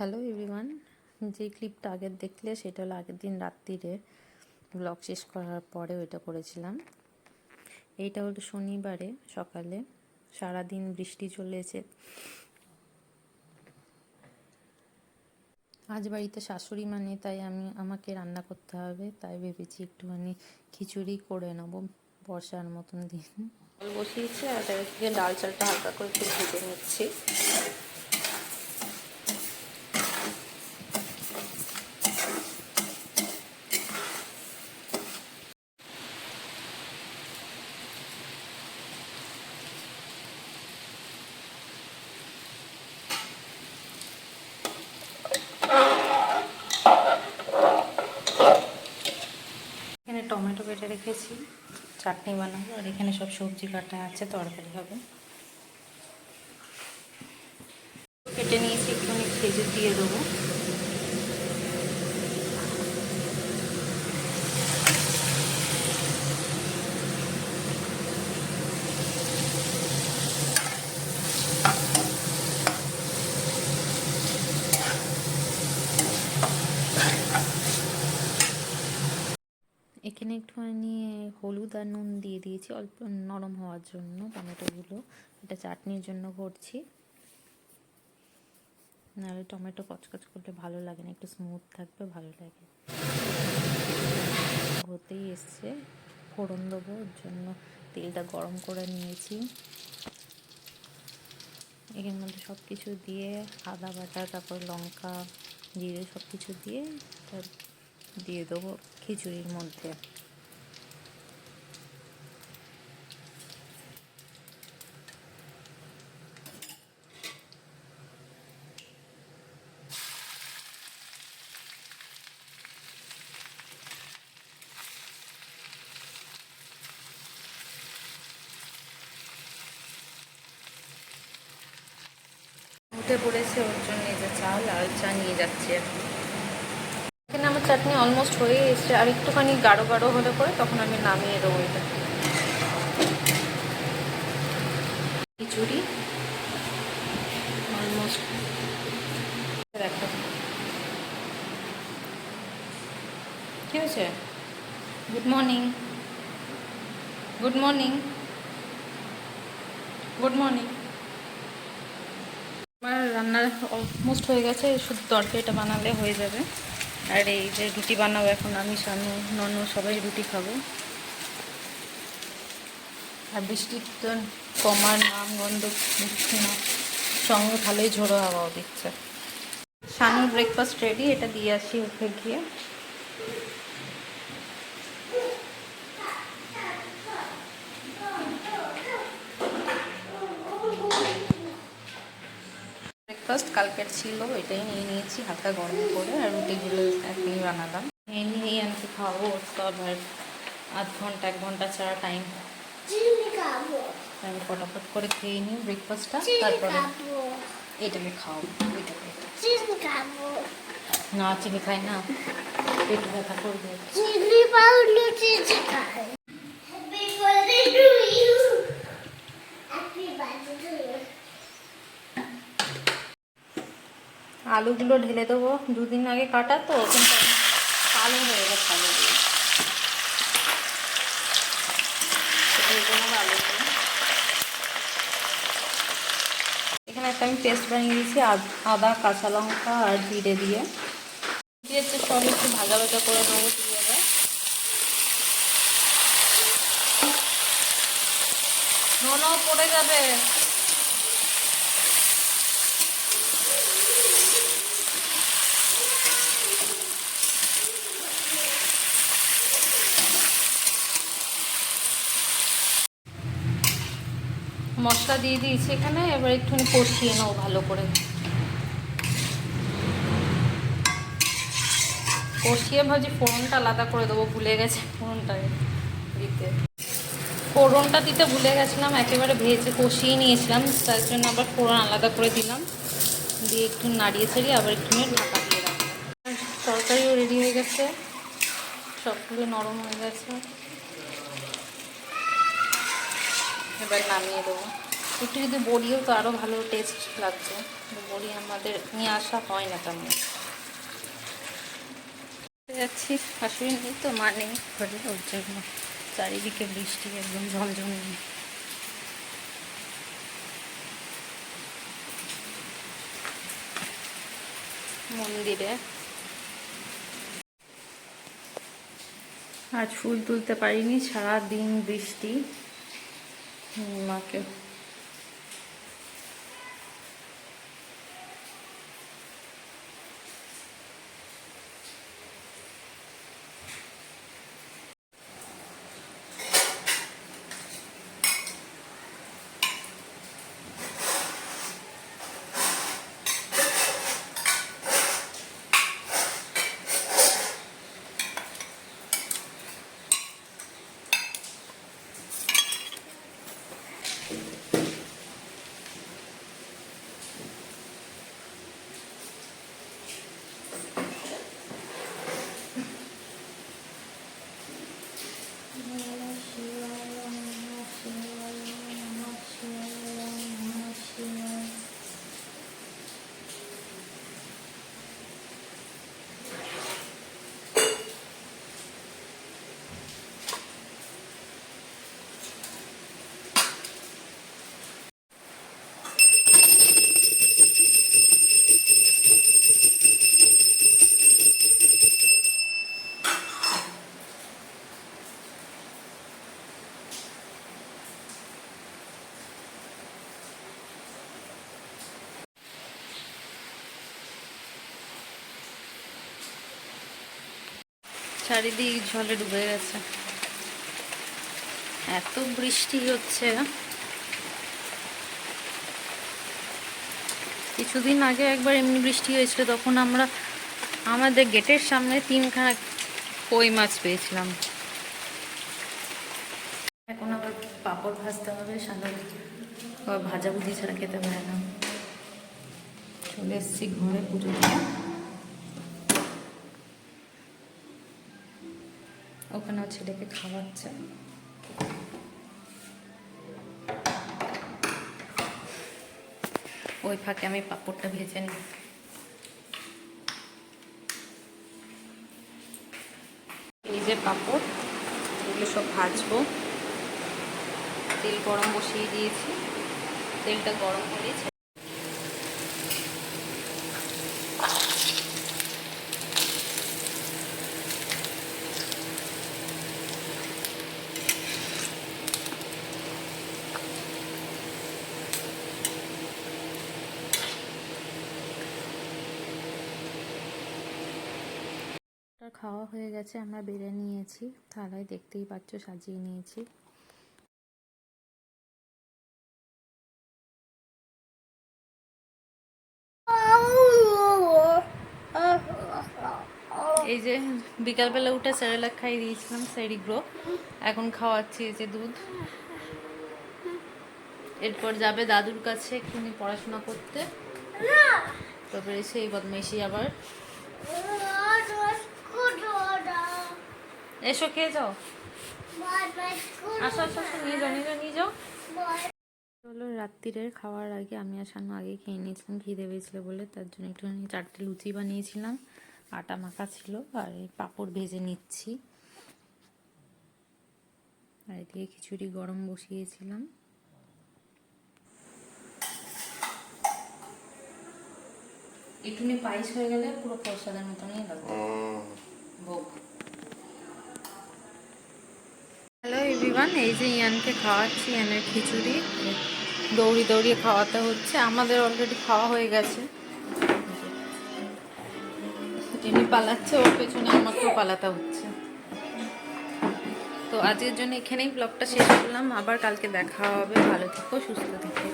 Hello everyone, যে ক্লিপটা আগের দেখলে সেটা হলো আগের দিন রাত্রিরে ব্লগ শেষ করার পরে ওইটা করেছিলাম। এইটা হলো শনিবারে সকালে, সারাদিন বৃষ্টি চলেছে। আজ বাড়িতে শাশুড়ি মানে, তাই আমাকে রান্না করতে হবে, তাই ভেবেছি একটুখানি খিচুড়ি করে নেবো বর্ষার মতন দিন। জল বসিয়েছি আর এদিকে ডাল চালটা হালকা করে একটু ভেজে নিচ্ছি। এখানে টমেটো কেটে রেখেছি, চাটনি বানাবো। আর এখানে সব সবজি কাটা আছে, তরকারি হবে। কেটে নিয়েছি, একটুখানি খেজুর দিয়ে দেবো। এখানে একটুখানি হলুদ আর নুন দিয়ে দিয়েছি অল্প নরম হওয়ার জন্য টমেটোগুলো। এটা চাটনির জন্য করছি, নাহলে টমেটো কচকচ করলে ভালো লাগে না, একটু স্মুথ থাকবে ভালো লাগে। হতেই এসছে, ফোড়ন দেবো, ওর জন্য তেলটা গরম করে নিয়েছি। এখানের মধ্যে সব কিছু দিয়ে আদা বাটা, তারপর লঙ্কা জিরে সব কিছু দিয়ে দিয়ে দেবো খিচুড়ির মধ্যে। উঠে পড়েছে, ওর জন্য এই যে লাল চা নিয়ে যাচ্ছি এখন। এখানে আমার চাটনি অলমোস্ট হয়ে এসছে, আর একটুখানি গাঢ় গাঢ় হলে পরে তখন আমি নামিয়ে দেবো এটা। খিচুড়ি অলমোস্ট দেখো কি হয়েছে। Good morning, good morning, good morning. আমার রান্না অলমোস্ট হয়ে গেছে, শুধু তরকারিটা বানালে হয়ে যাবে। আর এই যে রুটি বানাবো এখন আমি, শানু ননু সবাই রুটি খাবো। আর বৃষ্টির তো কমার নাম গন্ধ না, সঙ্গে ভালোই ঝোড়ো হাওয়াও দিচ্ছে। শানুর ব্রেকফাস্ট রেডি, এটা দিয়ে আসি ওকে গিয়ে। ব্রেকফাস্ট কালকের ছিল, এটাই নিয়ে নিয়েছি হালকা গরম করে, আর রুটিগুলো এখনই বানালাম। নিয়েই আনতে খাওয়াবো, তো আবার আধ ঘন্টা 1 ঘন্টা ছাড়া টাইম। আমি ফটাফট করে খেয়ে নিই ব্রেকফাস্টটা, তারপরে এটাকে খাওয়াবো। না চিনি খাই না, পেট ব্যথা করবে। আলুগুলো ঢেলে দেবো, 2 দিন আগে কাটা তো, কিন্তু কালো হয়ে গেছে আলুগুলো। এখানে একটা আমি পেস্ট বানিয়ে দিয়েছি আদা কাঁচা লঙ্কা আর জিরে দিয়ে দিয়েছে, সব একটু ভাজা ভাজা করে নেবো কীভাবে। নো পড়ে যাবে। মশলা দিয়ে দিয়েছি এখানে, এবার একটুখানি কষিয়ে নেবো ভালো করে। কষিয়ে ভাজি ফোড়নটা আলাদা করে দেবো, ভুলে গেছে ফোড়নটা দিতে। ফোড়নটা দিতে ভুলে গেছিলাম, একেবারে ভেজে কষিয়ে নিয়েছিলাম, তার জন্য আবার ফোড়ন আলাদা করে দিলাম। দিয়ে একটু নাড়িয়ে ছাড়িয়ে আবার একটুখানি ঢাকা দিয়ে রাখলাম। তরকারিও রেডি হয়ে গেছে, সবগুলো নরম হয়ে গেছে, এবার নামিয়ে দেবো। একটু যদি বড়িও তো আরও ভালো টেস্ট লাগছে, বড়ি আমাদের নিয়ে আসা হয় না তেমন। যাচ্ছি, শাশুড়ি নেই তো, মা নেই ঘরে, ওর জন্য চারিদিকে বৃষ্টি একদম ঝমঝম। মন্দিরে আজ ফুল তুলতে পারিনি, সারাদিন বৃষ্টি। মাকে চারিদিক জলে ডুবে গেছে, এত বৃষ্টি হচ্ছে। কিছুদিন আগে একবার এমনি বৃষ্টি হয়েছিল, তখন আমরা আমাদের গেটের সামনে 3খানা কই মাছ পেয়েছিলাম। এখন আবার পাঁপড় ভাজতে হবে, সাধারণ ভাজাভুজি ছাড়া খেতে পারে না। চলে এসেছি ঘরে পুজো দিয়ে, ওখানেও ছেলেকে খাওয়াচ্ছে। ওই ফাঁকে আমি পাঁপড়টা ভেজে নিই। এই যে পাঁপড়, এগুলো সব ভাজবো। তেল গরম বসিয়ে দিয়েছি, তেলটা গরম হলে খাওয়া হয়ে গেছে, আমরা বেড়ে নিয়েছি থালায়, দেখতেই পাচ্ছ সাজিয়ে নিয়েছি। এই যে বিকালবেলা উঠে সেরেলাক খাইয়ে দিয়েছিলাম, সেরিগ্রো, এখন খাওয়াচ্ছি এই যে দুধ। এরপর যাবে দাদুর কাছে একটুখানি পড়াশোনা করতে, তারপরে সেই বদমাইশি আবার। এসো খেয়ে যাও, আসো আসো আসো, নিয়ে যাও নিয়ে যাও নিয়ে যাও। চলো, রাত্রিরের খাওয়ার আগে আমি আর শানু আগে খেয়ে নিয়েছিলাম, খিদে পেয়েছিল বলে, তার জন্য একটুখানি 4টে লুচি বানিয়েছিলাম, আটা মাখা ছিল, আর এই পাঁপড় ভেজে নিচ্ছি। আর এদিকে খিচুড়ি গরম বসিয়েছিলাম। একটুখানি পায়েস হয়ে গেলে পুরো প্রসাদের মতনই লাগবে ভোগ। হ্যালো এভরিওয়ান, এই যে ইয়ানকে খাওয়াচ্ছি, ইয়ানের খিচুড়ি দৌড়ি দৌড়িয়ে খাওয়াতে হচ্ছে। আমাদের অলরেডি খাওয়া হয়ে গেছে, এমনি পালাচ্ছে, ওর পেছনে আমাকেও পালাতে হচ্ছে। তো আজকের জন্য এখানেই ব্লগটা শেষ করলাম, আবার কালকে দেখা হবে। ভালো থেকো, সুস্থ থেকো।